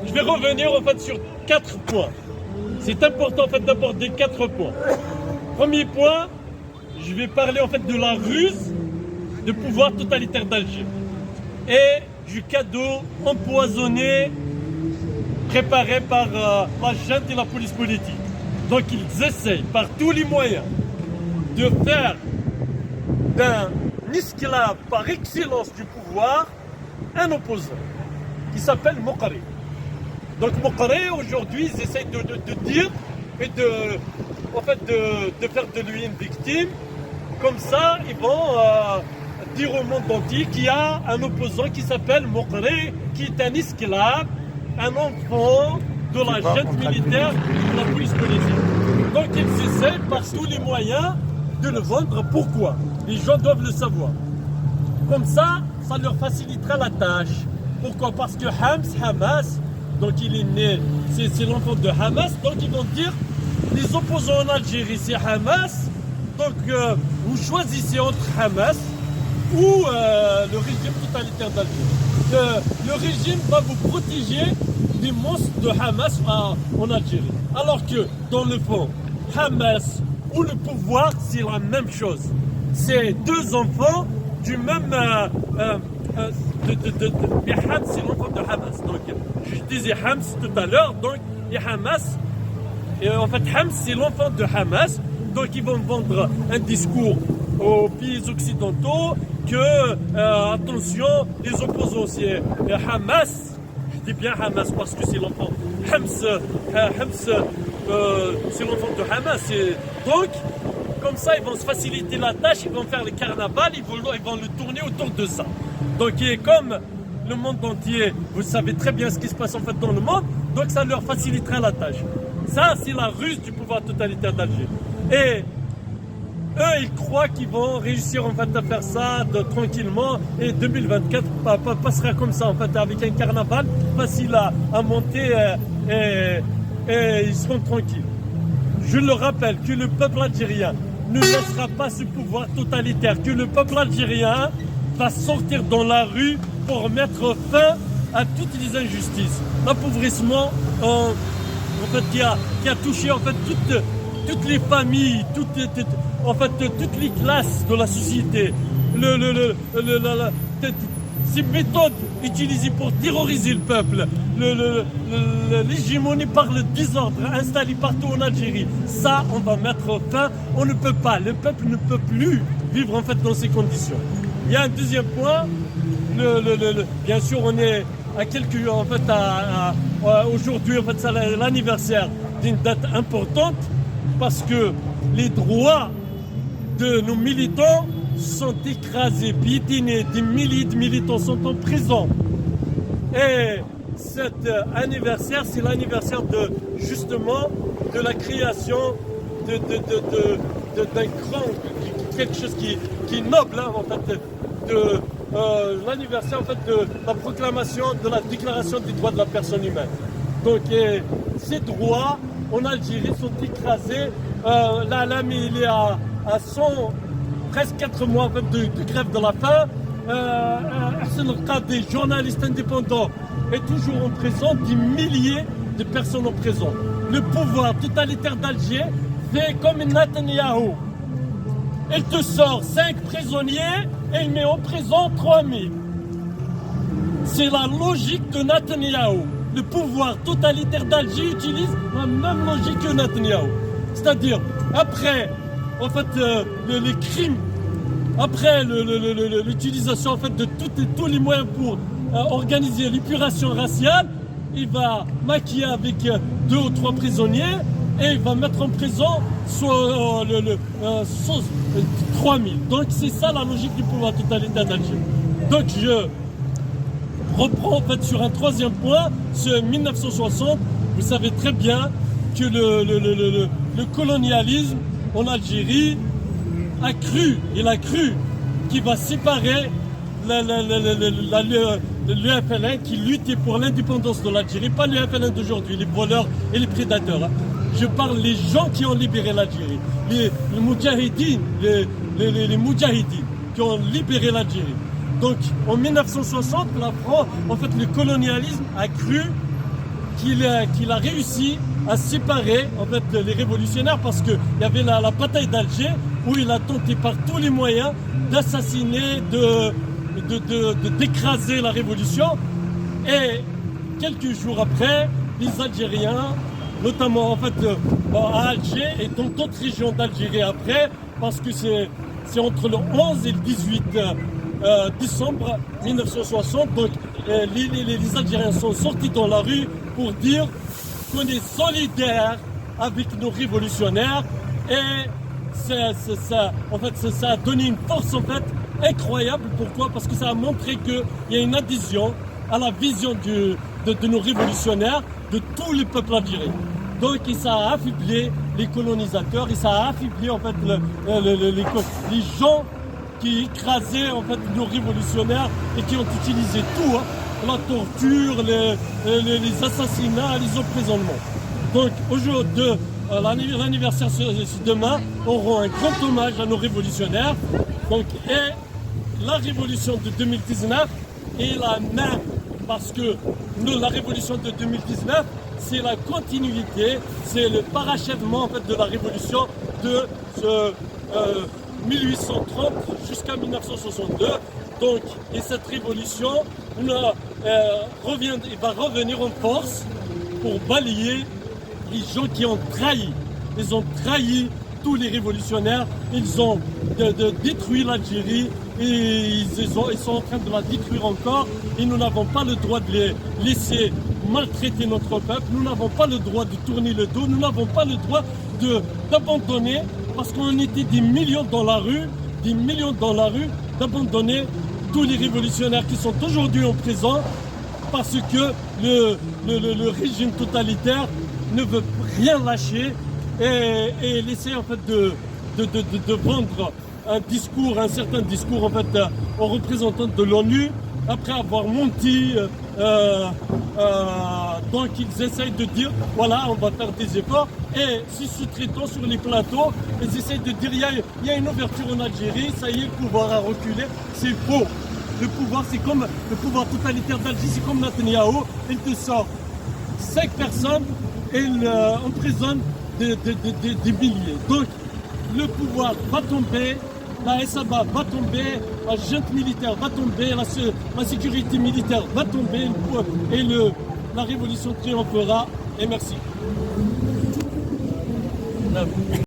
Je vais revenir en fait sur 4 points. C'est important en fait d'aborder 4 points. Premier point, je vais parler en fait de la ruse de pouvoir totalitaire d'Alger et du cadeau empoisonné préparé par la junte et la police politique. Donc ils essayent par tous les moyens de faire d'un esclave par excellence du pouvoir un opposant qui s'appelle Mokari. Donc Mokari aujourd'hui ils essayent de dire et de faire de lui une victime. Comme ça ils vont dire au monde entier qu'il y a un opposant qui s'appelle Mokari, qui est un esclave, un enfant de la junte militaire de la police politique. Donc ils essaient par tous les moyens de le vendre. Pourquoi? Les gens doivent le savoir. Comme ça, ça leur facilitera la tâche. Pourquoi? Parce que Hamas, donc il est né, c'est l'enfant de Hamas, donc ils vont dire les opposants en Algérie c'est Hamas, donc vous choisissez entre Hamas ou le régime totalitaire d'Algérie. Le régime va vous protéger des monstres de Hamas en Algérie. Alors que dans le fond, Hamas ou le pouvoir c'est la même chose. C'est deux enfants du même... Hams, c'est l'enfant de Hamas. Donc, je disais Hams tout à l'heure, donc, et Hamas, et en fait, Hams, c'est l'enfant de Hamas. Donc, ils vont vendre un discours aux pays occidentaux que, attention, les opposants, c'est Hamas. Je dis bien Hamas parce que c'est l'enfant. Hams, c'est l'enfant de Hamas. Et donc, comme ça, ils vont se faciliter la tâche, ils vont faire le carnaval, ils vont le tourner autour de ça. Donc, et comme le monde entier, vous savez très bien ce qui se passe en fait dans le monde, donc ça leur facilitera la tâche. Ça, c'est la ruse du pouvoir totalitaire d'Alger. Et eux, ils croient qu'ils vont réussir en fait à faire ça tranquillement. Et 2024 passera comme ça en fait, avec un carnaval facile à monter et ils seront tranquilles. Je le rappelle que le peuple algérien ne laissera pas ce pouvoir totalitaire, que le peuple algérien va sortir dans la rue pour mettre fin à toutes les injustices. L'appauvrissement en fait, qui a touché en fait, toutes les familles, toutes les classes de la société. Ces méthodes utilisées pour terroriser le peuple, l'hégémonie par le désordre installé partout en Algérie, ça on va mettre fin. On ne peut pas, le peuple ne peut plus vivre en fait dans ces conditions. Il y a un deuxième point, bien sûr on est à quelques en fait aujourd'hui en fait c'est l'anniversaire d'une date importante parce que les droits de nos militants sont écrasés, piétinés, des milliers de militants sont en prison. Et cet anniversaire, c'est l'anniversaire de justement de la création d'un grand, quelque chose qui est noble, hein, en fait, de l'anniversaire en fait de la proclamation de la déclaration des droits de la personne humaine. Donc ces droits en Algérie sont écrasés. L'ALAM il est à 100, presque 4 mois en fait, de grève de la faim. Hassan El-Qadi, journaliste indépendant, est toujours en prison, des milliers de personnes en prison. Le pouvoir totalitaire d'Alger fait comme Netanyahou. Il te sort 5 prisonniers et il met en prison 3000. C'est la logique de Netanyahou. Le pouvoir totalitaire d'Alger utilise la même logique que Netanyahou. C'est-à-dire, après en fait, les crimes, après l'utilisation en fait, de tous les moyens pour organiser l'épuration raciale, il va maquiller avec 2 ou 3 prisonniers et il va mettre en prison 3000. Donc c'est ça la logique du pouvoir totalitaire d'Alger. Donc je reprends en fait sur un troisième point, c'est 1960. Vous savez très bien que le colonialisme en Algérie a cru qu'il va séparer l'UFLN qui luttait pour l'indépendance de l'Algérie, pas l'UFLN d'aujourd'hui, les voleurs et les prédateurs. Hein. Je parle des gens qui ont libéré l'Algérie, les moudjahidines, les moudjahidines qui ont libéré l'Algérie. Donc en 1960, la France, en fait le colonialisme a cru qu'il a réussi à séparer en fait les révolutionnaires parce qu'il y avait la bataille d'Alger où il a tenté par tous les moyens d'assassiner, d'écraser la révolution. Et quelques jours après, les Algériens, notamment en fait à Alger et dans d'autres régions d'Algérie après, parce que c'est entre le 11 et le 18 décembre 1960, donc les Algériens sont sortis dans la rue pour dire qu'on est solidaire avec nos révolutionnaires et ça a donné une force en fait incroyable. Pourquoi? Parce que ça a montré qu'il y a une adhésion à la vision de nos révolutionnaires, de tous les peuples algériens. Donc ça a affaibli les colonisateurs et ça a affaibli en fait les gens qui écrasaient en fait nos révolutionnaires et qui ont utilisé tout, hein, la torture, les assassinats, les emprisonnements. Donc aujourd'hui, l'anniversaire demain, on rend un grand hommage à nos révolutionnaires. Donc, et la révolution de 2019 est la même parce que la révolution de 2019, c'est la continuité, c'est le parachèvement en fait, de la révolution de 1830 jusqu'à 1962. Donc, et cette révolution va revenir en force pour balayer les gens qui ont trahi. Ils ont trahi tous les révolutionnaires, ils ont détruit l'Algérie et ils sont en train de la détruire encore et nous n'avons pas le droit de les laisser maltraiter notre peuple, nous n'avons pas le droit de tourner le dos, nous n'avons pas le droit d'abandonner parce qu'on était des millions dans la rue, d'abandonner tous les révolutionnaires qui sont aujourd'hui en prison parce que le régime totalitaire ne veut rien lâcher et laisser en fait de vendre un certain discours en fait aux représentants de l'ONU après avoir menti. Donc ils essayent de dire voilà, on va faire des efforts et si sous-traitants sur les plateaux, ils essayent de dire il y a une ouverture en Algérie, ça y est, le pouvoir a reculé. C'est faux. Le pouvoir, c'est comme le pouvoir totalitaire d'Algérie, c'est comme Netanyahou, il te sort 5 personnes et il emprisonne des milliers. Donc le pouvoir va tomber, la SABA va tomber, la junte militaire va tomber, la sécurité militaire va tomber et la révolution triomphera. Et merci.